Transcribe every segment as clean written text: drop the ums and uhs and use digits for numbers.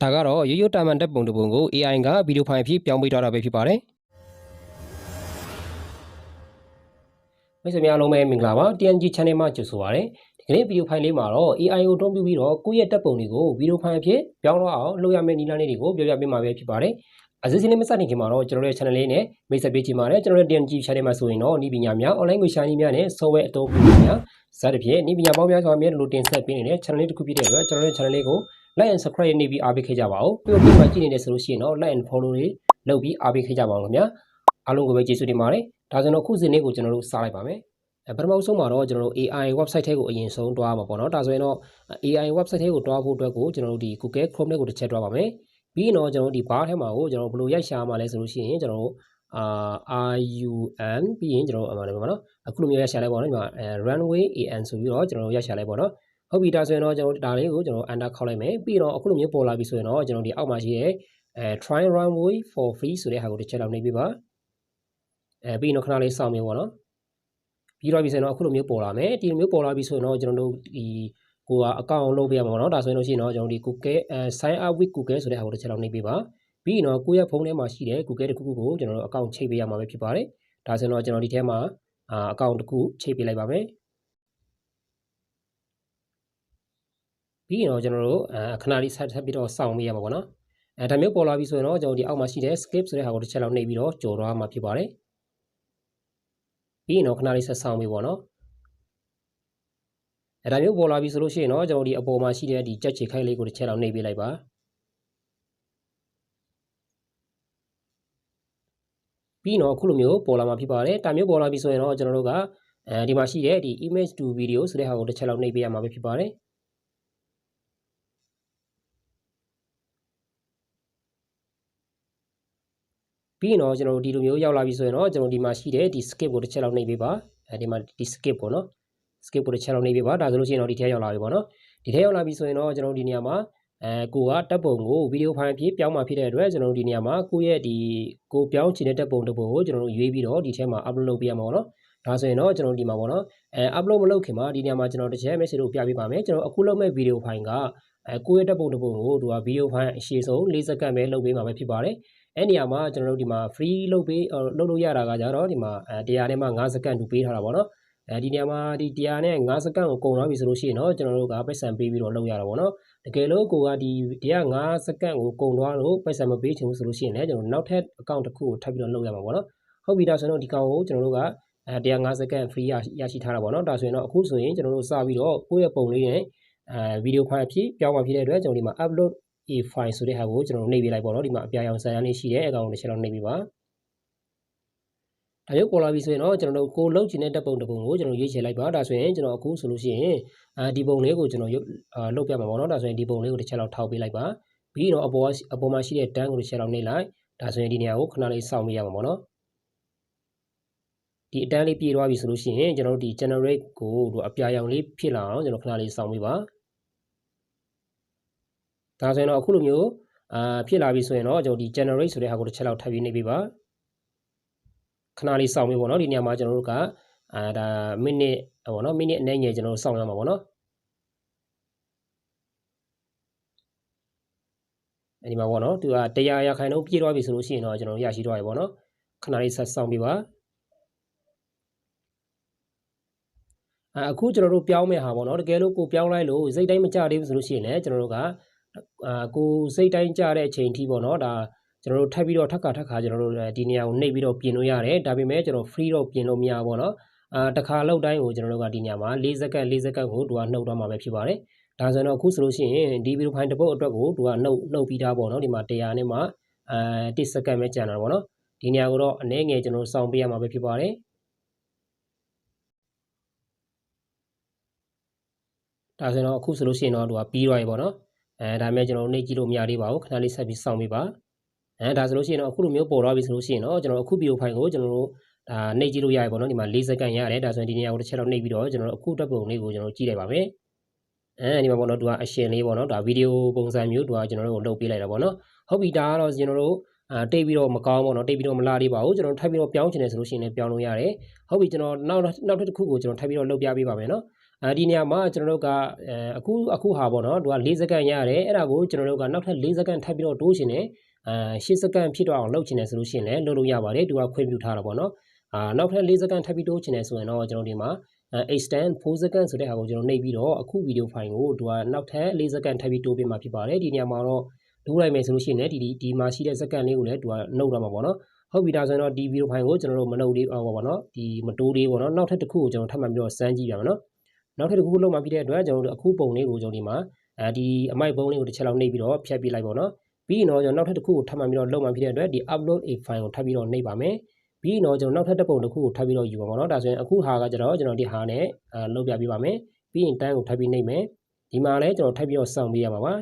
ဒါကတော့ရိုးရိုးတာမန်တက်ပုံတစ်ပုံကို AI ကဗီဒီယိုဖိုင်အဖြစ်ပြောင်းပေးထားတာပဲဖြစ်ပါတယ်မိတ်ဆွေများအားလုံးပဲမင်္ဂလာပါ TNG channel မှာကြိုဆိုပါရစေဒီကနေ့ဗီဒီယိုဖိုင်လေးမှာတော့ AI ကိုတုံးပြပြီးတော့ကိုယ့်ရဲ့တက်ပုံတွေကိုဗီဒီယိုဖိုင်အဖြစ်ပြောင်းတော့အောင်လုပ်ရမယ့်နည်းလမ်းလေးတွေကိုပြောပြပေးမှာပဲဖြစ်ပါတယ်အစီအစဉ်လေးမစတင်ခင်မှာတော့ကျွန်တော်ရဲ့ channel လေးနဲ့မိတ်ဆက်ပေးချင်ပါတယ်ကျွန်တော်ရဲ့ TNG channel မှာဆိုရင်တော့ဤပညာများ online ကိုရှာနည်းများနဲ့ software အသုံးပြုများစသဖြင့်ဤပညာပေါင်းများစွာမြဲလို့တင်ဆက်ပေးနေတဲ့ channel လေးတစ်ခုဖြစ်တဲ့အတွက်ကျွန်တော်ရဲ့ channel လေးကို like and subscribe နေပြီးအားပေးခဲ့ကြပါဦးပြီးတော့ဒီမှာကြည့်နေတယ်ဆိုလို့ရှိရင်တော့ like and follow လေးလုပ်ပြီးအားပေးခဲ့ကြပါဦးခင်ဗျာအားလုံးကိုပဲကျေးဇူးတင်ပါတယ်ဒါဆိုတော့ခုစဉ်လေးကိုကျွန်တော်တို့စလိုက်ပါမယ်ပထမဆုံးမှာတော့ကျွန်တော်တို့ AI website ထဲကိုအရင်ဆုံးတွားမှာပေါ့နော်ဒါဆိုရင်တော့ AI website ထဲကိုတွားဖို့အတွက်ကိုကျွန်တော်တို့ဒီ Google Chrome ထဲကိုတစ်ချက်တွားပါမယ်ပြီးရင်တော့ကျွန်တော်တို့ဒီ bar ထဲမှာကိုကျွန်တော်ဘယ်လိုရိုက်ရှာမှာလဲဆိုလို့ရှိရင်ကျွန်တော်တို့RUN ပြီးရင်ကျွန်တော်တို့အမှန်တယ်ပေါ့နော်အခုလိုမျိုးရိုက်ရှာလိုက်ပေါ့နော်ဒီမှာ runway AN ဆိုပြီးတော့ကျွန်တော်တို့ရိုက်ရှာလိုက်ပေါ့နော်ဟုတ်ပြီဒါဆိုရင်တော့ကျွန်တော်တို့ဒါလေးကိုကျွန်တော် enter ခောက်လိုက်မယ်ပြီးတော့အခုလိုမျိုးပေါ်လာပြီဆိုရင်တော့ကျွန်တော်ဒီအောက်မှာရှိတဲ့try runway for free ဆိုတဲ့ဟာကိုတစ်ချက်လောက်နှိပ်ပေးပါပြီးရင်တော့ခဏလေးစောင့်မယ်ပေါ့နော်ပြီးတော့ပြီဆိုရင်တော့အခုလိုမျိုးပေါ်လာမယ်ဒီလိုမျိုးပေါ်လာပြီဆိုရင်တော့ကျွန်တော်တို့ဒီကိုကအကောင့်လုပ်ပေးရမှာပေါ့နော်ဒါဆိုရင်လို့ရှိရင်တော့ကျွန်တော်ဒီ Google sign up with Google ဆိုတဲ့ဟာကိုတစ်ချက်လောက်နှိပ်ပေးပါပြီးရင်တော့ကိုယ့်ရဲ့ဖုန်းထဲမှာရှိတဲ့ Google တစ်ခုခုကိုကျွန်တော်တို့အကောင့်ချိတ်ပေးရမှာပဲဖြစ်ပါတယ်ဒါဆိုရင်တော့ကျွန်တော်ဒီထဲမှာအကောင့်တစ်ခုချိတ်ပေးလိုက်ပါမယ်ပြီးရင်တော့ကျွန်တော်တို့ခဏလေးဆက်ပြီးတော့စောင့်ပေးရမှာပေါ့နော်ဒါမျိုးပေါ်လာပြီဆိုရင်တော့ကျွန်တော်ဒီအောက်မှာရှိတဲ့ skip ဆိုတဲ့ဟာကိုတစ်ချက်လောက်နှိပ်ပြီးတော့ကြော်သွားမှာဖြစ်ပါတယ်ပြီးရင်တော့ခဏလေးဆက်ဆောင်ပေးပေါ့နော်ဒါမျိုးပေါ်လာပြီဆိုလို့ရှိရင်တော့ကျွန်တော်ဒီအပေါ်မှာရှိတဲ့ဒီကြက်ချေခိုက်လေးကိုတစ်ချက်လောက်နှိပ်ပေးလိုက်ပါပြီးတော့အခုလိုမျိုးပေါ်လာမှာဖြစ်ပါတယ်ဒါမျိုးပေါ်လာပြီဆိုရင်တော့ကျွန်တော်တို့ကဒီမှာရှိတဲ့ဒီ image to video ဆိုတဲ့ဟာကိုတစ်ချက်လောက်နှိပ်ပေးရမှာပဲဖြစ်ပါတယ်ပြီးရင်တော့ကျွန်တော်တို့ဒီလိုမျိုးရောက်လာပြီဆိုရင်တော့ကျွန်တော်ဒီမှာရှိတဲ့ဒီ skip ကိုတစ်ချက်လောက်နှိပ်ပေးပါဒီမှာဒီ skip ပေါ့နော် skip ကိုတစ်ချက်လောက်နှိပ်ပေးပါဒါဆိုလို့ရှိရင်တော့ဒီထဲရောက်လာပြီပေါ့နော်ဒီထဲရောက်လာပြီဆိုရင်တော့ကျွန်တော်ဒီနေရာမှာကိုကတပ်ပုံကိုဗီဒီယိုဖိုင်အဖြစ်ပြောင်းมาဖြစ်တဲ့အတွက်ကျွန်တော်တို့ဒီနေရာမှာကိုရဲ့ဒီကိုပြောင်းချင်တဲ့တပ်ပုံတစ်ပုံကိုကျွန်တော်တို့ရွေးပြီးတော့ဒီထဲမှာ upload လုပ်ပေးရမှာပေါ့နော်ဒါဆိုရင်တော့ကျွန်တော်ဒီမှာပေါ့နော်upload မလုပ်ခင်မှာဒီနေရာမှာကျွန်တော်တစ်ချက် message ကိုပြပေးပါမယ်ကျွန်တော်အခုလုပ်မဲ့ဗီဒီယိုဖိုင်ကကိုရဲ့တပ်ပုံတစ်ပုံကိုသူကဗီဒီယိုဖိုင်အရှည်ဆုံး4စက္ကန့်ပဲလုပ်ပေးမှာပဲဖြစ်ပါတယ်အဲ့နေရာမှာကျွန်တော်တို့ဒီမှာ free လုပ်ပေးလုပ်လို့ရတာကကြတော့ဒီမှာ100နဲ့မှ5စက္ကန့်တူပေးထားတာပေါ့နော်ဒီနေရာမှာဒီ100နဲ့5စက္ကန့်ကိုကုန်သွားပြီဆိုလို့ရှိရင်တော့ကျွန်တော်တို့ကပိုက်ဆံပေးပြီးတော့လုပ်ရတာပေါ့နော်တကယ်လို့ကိုကဒီ105စက္ကန့်ကိုကုန်သွားလို့ပိုက်ဆံမပေးချင်ဘူးဆိုလို့ရှိရင်လည်းကျွန်တော်နောက်ထပ် account တစ်ခုကိုထပ်ပြီးတော့လုပ်ရမှာပေါ့နော်ဟုတ်ပြီဒါဆိုရင်တော့ဒီကောင်ကိုကျွန်တော်တို့က105စက္ကန့် free ရရှိထားတာပေါ့နော်ဒါဆိုရင်တော့အခုဆိုရင်ကျွန်တော်တို့စပြီးတော့ကိုယ့်ရဲ့ပုံလေးနဲ့ဗီဒီယိုဖိုင်အဖြစ်ပြောင်းมาဖြစ်တဲ့အတွက်ကျွန်တော်ဒီမှာ upload a file ဆိုတဲ့ဟာကိုကျွန်တော်နှိပ်ပေးလိုက်ပေါ့နော်ဒီမှာအပြာရောင်ဆန်ရမ်းလေးရှိတယ်အကောင်ကိုတစ်ချက်လောက်နှိပ်ပေးပါဒါမျိုးပေါ်လာပြီဆိုရင်တော့ကျွန်တော်တို့ကိုလုတ်ချင်တဲ့တပ်ပုံတစ်ပုံကိုကျွန်တော်ရွေးချယ်လိုက်ပါဒါဆိုရင်ကျွန်တော်အခုဆိုလို့ရှိရင်ဒီပုံလေးကိုကျွန်တော်လုတ်ပြမှာပေါ့နော်ဒါဆိုရင်ဒီပုံလေးကိုတစ်ချက်လောက်ထောက်ပေးလိုက်ပါပြီးတော့အပေါ်မှာရှိတဲ့တန်းကိုတစ်ချက်လောက်နှိပ်လိုက်ဒါဆိုရင်ဒီနေရာကိုခဏလေးစောင့်ပေးရမှာပေါ့နော်ဒီအတန်းလေးပြေးသွားပြီဆိုလို့ရှိရင်ကျွန်တော်တို့ဒီ generate ကိုအပြာရောင်လေးဖြစ်လာအောင်ကျွန်တော်ခဏလေးစောင့်ပေးပါဒါဆိုရင်တော့အခုလိုမျိုးဖြစ်လာပြီဆိုရင်တော့ကျွန်တော်ဒီ generate ဆိုတဲ့ဟာကိုတစ်ချက်လောက်ထပ်ပြီးနှိပ်ပေးပါခဏလေးစောင့်ပေးပေါ့နော်ဒီနေရာမှာကျွန်တော်တို့ကဒါမိနစ်ပေါ့နော်မိနစ်အနည်းငယ်ကျွန်တော်တို့စောင့်ရမှာပေါ့နော်အဲဒီမှာပေါ့နော်သူက100%ပြည့်သွားပြီဆိုလို့ရှိရင်တော့ကျွန်တော်ရရှိသွားပြီပေါ့နော်ခဏလေးဆက်စောင့်ပေးပါအခုကျွန်တော်တို့ပြောင်းမဲ့ဟာပေါ့နော်တကယ်လို့ကိုပြောင်းလိုက်လို့စိတ်တိုင်းမကြသေးဘူးဆိုလို့ရှိရင်လည်းကျွန်တော်တို့ကကိုစိတ်တိုင်းကြတဲ့အချိန်ထိပေါ့နော်ဒါကျွန်တော်တို့ထပ်ပြီးတော့ထပ်ခါကျွန်တော်တို့ဒီနေရာကိုနှိပ်ပြီးတော့ပြင်လို့ရတယ်ဒါပေမဲ့ကျွန်တော် free တော့ပြင်လို့မရဘူးပေါ့နော်တစ်ခါလောက်တိုင်းကိုကျွန်တော်တို့ကဒီနေရာမှာ4စက္ကန့်ကိုသူကနှုတ်သွားမှာပဲဖြစ်ပါတယ်ဒါဆိုရင်တော့အခုဆိုလို့ရှိရင်ဒီဗီဒီယိုဖိုင်တစ်ပုတ်အတွက်ကိုသူကနှုတ်ပြီးသားပေါ့နော်ဒီမှာ100နဲ့မှ1စက္ကန့်ပဲကျန်တာပေါ့နော်ဒီနေရာကိုတော့အနည်းငယ်ကျွန်တော်စောင့်ပေးရမှာပဲဖြစ်ပါတယ်ဒါဆိုရင်တော့အခုဆိုလို့ရှိရင်တော့သူကပြီးသွားပြီပေါ့နော်ဒါပေမဲ့ကျွန်တော်နှိပ်ကြည့်လို့မရသေးပါဘူးခဏလေးဆက်ပြီးစောင့်ပေးပါဒါဆိုလို့ရှိရင်တော့အခုလိုမျိုးပေါ်သွားပြီဆိုလို့ရှိရင်တော့ကျွန်တော်အခုဗီဒီယိုဖိုင်ကိုကျွန်တော်တို့နှိပ်ကြည့်လို့ရပြီပေါ့နော်ဒီမှာ4စက္ကန့်ရတယ်ဒါဆိုရင်ဒီနေရာကိုတစ်ချက်တော့နှိပ်ပြီးတော့ကျွန်တော်တို့အခုတက်ပုံလေးကိုကျွန်တော်ကြည့်လိုက်ပါမယ်ဒီမှာပေါ့နော်သူကအရှင်လေးပေါ့နော်ဒါဗီဒီယိုပုံစံမျိုးသူကကျွန်တော်တို့လုပ်ပေးလိုက်တာပေါ့နော်ဟုတ်ပြီဒါကတော့ကျွန်တော်တို့တိတ်ပြီးတော့မကောင်းပေါ့နော်တိတ်ပြီးတော့မလာသေးပါဘူးကျွန်တော်ထပ်ပြီးတော့ပြောင်းချင်တယ်ဆိုလို့ရှိရင်လည်းပြောင်းလို့ရတယ်ဟုတ်ပြီကျွန်တော်နောက်တစ်ခုကိုကျွန်တော်ထပ်ပြီးတော့လုပ်ပြပေးပါမယ်နော် ဒီနေရာမှာကျွန်တော်တို့ကအခုဟာပေါ့နော်သူက4စက္ကန့်ရတယ်အဲ့ဒါကိုကျွန်တော်တို့ကနောက်ထပ်4စက္ကန့်ထပ်ပြီးတော့တိုးရှင်တယ်8စက္ကန့်ဖြစ်တော့အောင်လုပ်ချင်တယ်ဆိုလို့ရှိရင်လည်းလုပ်လို့ရပါတယ်သူကခွင့်ပြုထားတာပေါ့နော်နောက်ထပ်4စက္ကန့်ထပ်ပြီးတိုးချင်တယ်ဆိုရင်တော့ကျွန်တော်ဒီမှာ extend 4စက္ကန့်ဆိုတဲ့ဟာကိုကျွန်တော်နှိပ်ပြီးတော့အခုဗီဒီယိုဖိုင်ကိုသူကနောက်ထပ်4စက္ကန့်ထပ်ပြီးတိုးပေးမှာဖြစ်ပါတယ်ဒီနေရာမှာတော့တိုးလိုက်မယ်ဆိုလို့ရှိရင်လည်းဒီမှာရှိတဲ့စက္ကန့်လေးကိုလည်းသူကနှုတ်တော့မှာပေါ့နော်ဟုတ်ပြီဒါဆိုရင်တော့ဒီဗီဒီယိုဖိုင်ကိုကျွန်တော်တို့မနှုတ်သေးပေါ့နော်ဒီမတိုးသေးပေါ့နော်နောက်ထပ်တစ်ခုကိုကျွန်တော်ထပ်မှန်ပြီးတော့စမ်းကြည့်ရမယ်နော်နောက်ထပ်တစ်ခုလုံးမှာပြီးတဲ့အတွက်ကျွန်တော်တို့အခုပုံလေးကိုကျွန်တော်ဒီမှာဒီအမိုက်ပုံလေးကိုတစ်ချက်လောက်နှိပ်ပြီးတော့ဖြတ်ပြလိုက်ပေါ့နော်ပြီးရင်တော့ကျွန်တော်နောက်ထပ်တစ်ခုကိုထပ်မှန်ပြီးတော့လုံးမှာဖြစ်တဲ့အတွက်ဒီ upload a file ကိုထပ်ပြီးတော့နှိပ်ပါမယ်ပြီးရင်တော့ကျွန်တော်နောက်ထပ်တစ်ပုံတစ်ခုကိုထပ်ပြီးတော့ယူပါပေါ့နော်ဒါဆိုရင်အခုဟာကကျွန်တော်ဒီဟာနဲ့လုပ်ပြပေးပါမယ်ပြီးရင်တန်းကိုထပ်ပြီးနှိပ်မယ်ဒီမှာလည်းကျွန်တော်ထပ်ပြီးတော့စောင့်ပေးရမှာပါ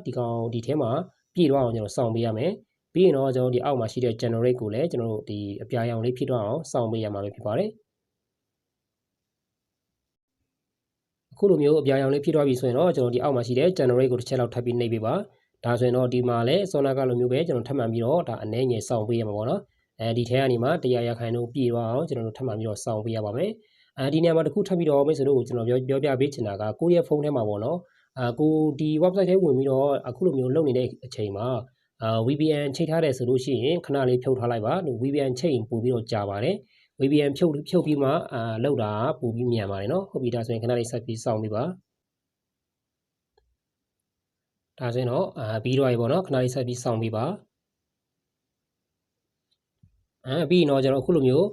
ဒီထဲမှာပြည့်တော့အောင်ကျွန်တော်စောင့်ပေးရမယ်ပြီးရင်တော့ကျွန်တော်ဒီအောက်မှာရှိတဲ့ generate ကိုလည်းကျွန်တော်တို့ဒီအပြာရောင်လေးဖြစ်တော့အောင်စောင့်ပေးရမှာပဲဖြစ်ပါတယ်အခုလိုမျိုးအပြာရောင်လေးဖြစ်သွားပြီဆိုရင်တော့ကျွန်တော်ဒီအောက်မှာရှိတဲ့ generate ကိုတစ်ချက်လောက်ထပ်ပြီးနှိပ်ပေးပါဒါဆိုရင်တော့ဒီမှာလည်းစောနာကလိုမျိုးပဲကျွန်တော်ထပ်မှန်ပြီးတော့ဒါအနေငယ်စောင့်ပေးရမှာပေါ့နော်ဒီထဲကနေမှ100ရာခိုင်နှုန်းပြည့်သွားအောင်ကျွန်တော်တို့ထပ်မှန်ပြီးတော့စောင့်ပေးရပါမယ်ဒီနေရာမှာတစ်ခုထပ်ပြီးတော့မိတ်ဆွေတို့ကိုကျွန်တော်ပြောပြပေးချင်တာကကိုယ့်ရဲ့ဖုန်းထဲမှာပေါ့နော်ကိုဒီ website ထဲဝင်ပြီးတော့အခုလိုမျိုးလုပ်နေတဲ့အချိန်မှာVPN ချိတ်ထားတယ်ဆိုလို့ရှိရင်ခဏလေးဖြုတ်ထားလိုက်ပါ VPN ချိတ်ပို့ပြီးတော့ကြာပါတယ် VPN ဖြုတ်ပြီးမှလောက်တာပို့ပြီးမြန်ပါတယ်နော်ဟုတ်ပြီဒါဆိုရင်ခဏလေးဆက်ပြီးစောင့်ပြီးပါဒါဆိုရင်တော့ပြီးတော့ရေပေါ့နော်ခဏလေးဆက်ပြီးစောင့်ပြီးပါပြီးရင်တော့ကျွန်တော်အခုလိုမျို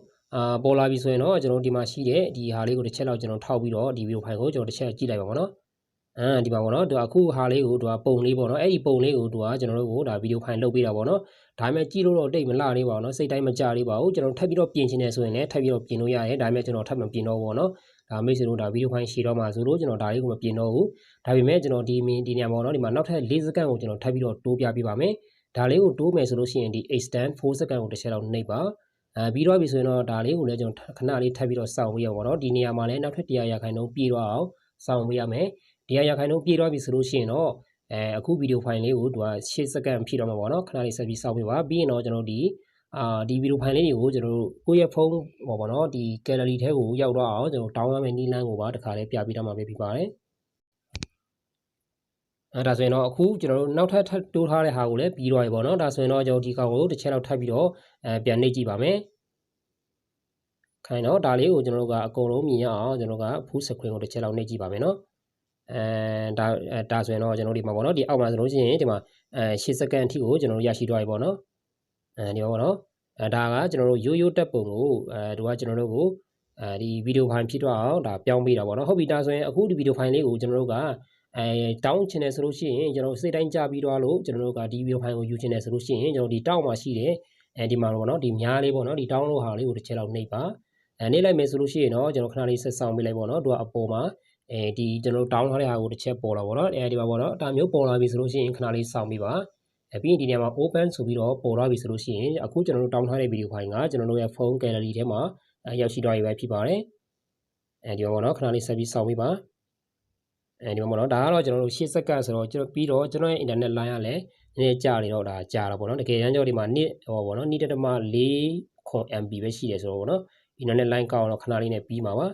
းပေါ်လာပြီဆိုရင်တော့ကျွန်တော်ဒီမှာရှိတဲ့ဒီဟာလေးကိုတစ်ချက်လောက်ကျွန်တော်ထောက်ပြီးတော့ဒီဗီဒီယိုဖိုင်ကိုကျွန်တော်တစ်ချက်ကြည့်လိုက်ပါပေါ့နော်ဒီမှာပေါ့နော်သူအခုဟာလေးကိုသူကပုံလေးပေါ့နော်အဲ့ဒီပုံလေးကိုသူကကျွန်တော်တို့ကိုဒါဗီဒီယိုဖိုင်လုပ်ပေးတာပေါ့နော်ဒါပေမဲ့ကြည့်လို့တော့တိတ်မလှသေးပါဘူးနော်စိတ်တိုင်းမကြသေးပါဘူးကျွန်တော်ထပ်ပြီးတော့ပြင်ချင်တယ်ဆိုရင်လည်းထပ်ပြီးတော့ပြင်လို့ရတယ်ဒါပေမဲ့ကျွန်တော်ထပ်မပြင်တော့ဘူးပေါ့နော်ဒါမိတ်ဆွေတို့ဒါဗီဒီယိုဖိုင်ရှည်တော့မှာဆိုလို့ကျွန်တော်ဒါလေးကိုမပြင်တော့ဘူးဒါပေမဲ့ကျွန်တော်ဒီနေရာပေါ့နော်ဒီမှာနောက်ထပ်4စက္ကန့်ကိုကျွန်တော်ထပ်ပြီးတော့တိုးပြပေးပါမယ်ဒါလေးကိုတိုးမယ်ဆိုလို့ရှိရင်ဒီ extend 4စက္ကန့်ကိုတစ်ချက်လောက်နှိပ်ပါပြီးတော့ပြီဆိုရင်တော့ဒါလေးကိုလည်းကျွန်တော်ခဏလေးထပ်ပြီးတော့စောင့်ပေးရအောင်ပေါ့နော်ဒီနေရာမှာလည်းနောက်ထပ်100ရာခိုင်နှုန်းပြည့်တော့အောင်စောင့်ပေးရမယ်100ရာခိုင်နှုန်းပြည့်တော့ပြီဆိုလို့ရှိရင်တော့အခုဗီဒီယိုဖိုင်လေးကိုသူက8စက္ကန့်ဖြစ်တော့မှာပေါ့နော်ခဏလေးဆက်ပြီးစောင့်ပေးပါပြီးရင်တော့ကျွန်တော်ဒီဗီဒီယိုဖိုင်လေးတွေကိုကျွန်တော်တို့ကိုယ့်ရဲ့ဖုန်းပေါ့နော်ဒီ gallery ထဲကိုရောက်တော့အောင်ကျွန်တော်တောင်းရမယ့်နည်းလမ်းကိုပါတစ်ခါလေးပြပေးတော့မှာပဲဖြစ်ပါတယ်ဒါဆိုရင်တော့အခုကျွန်တော်တို့နောက်ထပ်တိုးထားတဲ့ဟာကိုလည်းပြီးတော့ရေပေါ့နော်ဒါဆိုရင်တော့ကျွန်တော်ဒီကောင်ကိုတစ်ချက်လောက်ထပ်ပြီးတော့ပြန်နှိပ်ကြည့်ပါမယ်ခိုင်းတော့ဒါလေးကိုကျွန်တော်တို့ကအကုန်လုံးမြင်ရအောင်ကျွန်တော်က full screen ကိုတစ်ချက်လောက်နှိပ်ကြည့်ပါမယ်နော်ဒါဆိုရင်တော့ကျွန်တော်ဒီမှာပေါ့နော်ဒီအောက်မှာဆိုလို့ရှိရင်ဒီမှာ8စက္ကန့်အထိကိုကျွန်တော်တို့ရရှိသွားပြီပေါ့နော်ဒီမှာပေါ့နော်ဒါကကျွန်တော်တို့ရိုးတက်ပုံကိုသူကကျွန်တော်တို့ကိုဒီဗီဒီယိုဖိုင်ဖြစ်တော့အောင်ဒါပြောင်းပေးတာပေါ့နော်ဟုတ်ပြီဒါဆိုရင်အခုဒီဗီဒီယိုဖိုင်လေးကိုကျွန်တော်တို့ကတောင်းချင်တယ်ဆိုလို့ရှိရင်ကျွန်တော်စိတ်တိုင်းကြပြီးတော့လို့ကျွန်တော်တို့ကဒီဗီဒီယိုဖိုင်ကိုယူချင်တယ်ဆိုလို့ရှိရင်ကျွန်တော်ဒီတောင်းမှာရှိတယ်ဒီမှာပေါ့နော်ဒီများလေးပေါ့နော်ဒီတောင်းလို့ဟာလေးကိုတစ်ချက်လောက်နှိပ်ပါနှိပ်လိုက်မယ်ဆိုလို့ရှိရင်တော့ကျွန်တော်ခဏလေးဆက်ဆောင်ပေးလိုက်ပေါ့နော်သူကအပေါ်မှာဒီကျွန်တော်တောင်းထားတဲ့ဟာကိုတစ်ချက်ပေါ်လာပေါ့နော်ဒီမှာပေါ့နော်ဒါမျိုးပေါ်လာပြီဆိုလို့ရှိရင်ခဏလေးစောင့်ပြီးပါပြီးရင်ဒီနေရာမှာ open ဆိုပြီးတော့ပေါ်လာပြီဆိုလို့ရှိရင်အခုကျွန်တော်တို့တောင်းထားတဲ့ဗီဒီယိုဖိုင်ကကျွန်တော်တို့ရဲ့ phone gallery ထဲမှာရောက်ရှိသွားပြီပဲဖြစ်ပါတယ်ဒီမှာပေါ့နော်ခဏလေးဆက်ပြီးစောင့်ပြီးပါဒီမှာပေါ့နော်ဒါကတော့ကျွန်တော်တို့8စက္ကန့်ဆိုတော့ပြီးတော့ကျွန်တော်ရဲ့ internet line ကလည်းနည်းနည်းကြာနေတော့ဒါကြာတာပေါ့နော်တကယ်တမ်းကျတော့ဒီမှာပေါ့နော်2.4 MB ပဲရှိတယ်ဆိုတော့ပေါ့နော် internet line ကောက်တော့ခဏလေးနဲ့ပြီးမှာပါ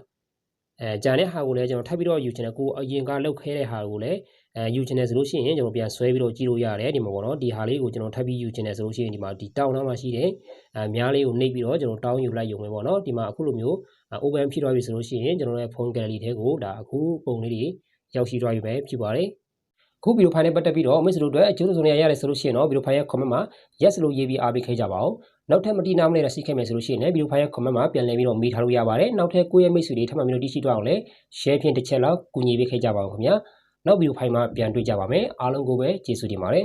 ကြံတဲ့ဟာကိုလည်းကျွန်တော်ထပ်ပြီးတော့ယူချင်တယ်ကိုအရင်ကလောက်ခဲတဲ့ဟာကိုလည်းယူချင်တယ်ဆိုလို့ရှိရင်ကျွန်တော်ပြန်ဆွဲပြီးတော့ကြည့်လို့ရတယ်ဒီမှာပေါ့နော်ဒီဟာလေးကိုကျွန်တော်ထပ်ပြီးယူချင်တယ်ဆိုလို့ရှိရင်ဒီမှာဒီတောင်းနှမ်းမှာရှိတယ်များလေးကိုနှိပ်ပြီးတော့ကျွန်တော်တောင်းယူလိုက်ရုံပဲပေါ့နော်ဒီမှာအခုလိုမျိုး open ဖြစ်သွားပြီဆိုလို့ရှိရင်ကျွန်တော်ရဲ့ phone gallery ထဲကိုဒါအခုပုံလေးတွေရောက်ရှိသွားပြီပဲဖြစ်ပါတယ်ခုဗီဒီယိုဖိုင်နဲ့ပတ်သက်ပြီးတော့မိတ်ဆွေတို့အတွက်အကျိုးဆုံးနေရတယ်ဆိုလို့ရှိရင်တော့ဗီဒီယိုဖိုင်ရဲ့ comment မှာ yes လို့ရေးပြီးအားပေးခဲ့ကြပါဦးနောက်ထပ်မတိနာမနဲ့ရှိခဲ့မယ်ဆိုလို့ရှိရင်လည်းဗီဒီယိုဖိုင်ရဲ့ comment မှာပြန်လည်ပြီးတော့မေးထားလို့ရပါတယ်နောက်ထပ်ကိုယ့်ရဲ့မိတ်ဆွေတွေထပ်မံပြီးတော့တည်ရှိတော့အောင်လည်း share ဖြင့်တစ်ချက်လောက်ကူညီပေးခဲ့ကြပါဦးခင်ဗျာနောက်ဗီဒီယိုဖိုင်မှာပြန်တွေ့ကြပါမယ်အားလုံးကိုပဲကျေးဇူးတင်ပါတယ်